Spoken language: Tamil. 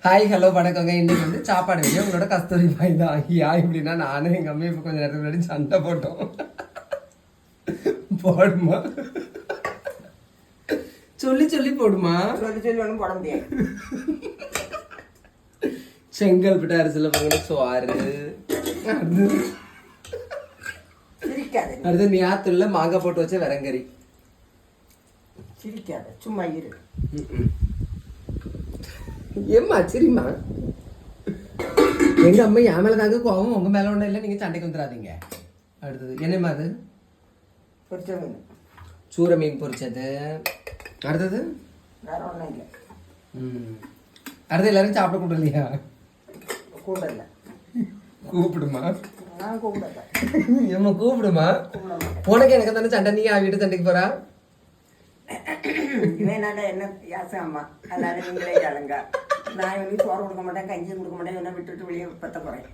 ஹாய் ஹலோ வணக்கங்க. இன்னைக்கு வந்து சாப்பாடு வீடியோ. உங்களோட கஸ்தூரி பாய் தான். யார் இப்படின்னா நானும் எங்கள் அம்மா இப்போ கொஞ்சம் நேரத்துக்கு முன்னாடி சண்டை போட்டோம். போடுமா சொல்லி சொல்லி போடுமா, சொல்லி சொல்லி ஒன்றும் போட முடியாது. செங்கல்பட்டு அரிசியில் போகிற சோறு, சிரிக்காது, அடுத்து ஞாத்துல மாங்காய் போட்டு வச்ச விரங்கறி. சிரிக்காது, சும்மா இரு. ஏம்மா சரிம்மா, எங்க அம்மா என் மேல தாங்க கோவம், உங்க மேல ஒண்ணும் இல்லை, நீங்க சண்டைக்கு வந்துடாதீங்க. அடுத்தது என்னம்மா அது? பொரிச்ச மீன், சூர மீன் பொரிச்சது. அடுத்தது வேற ஒன்றும் இல்லை. அடுத்து எல்லாரும் சாப்பிட கூடலையா? கூடல கூப்பிடுமா, நான் கூப்பிடல. ஏம்மா கூப்பிடுமா, உனக்கு எனக்கு தானே சண்டை, நீ வீட்டு சண்டைக்கு போறா? இவனால என்ன யாசம் அம்மா, அதனால நீங்களே கேளுங்க. நான் இவனுக்கு சோறு கொடுக்க மாட்டேன், கஞ்சியும் கொடுக்க மாட்டேன், இவனை விட்டுட்டு வெளியே பத்த போறேன்.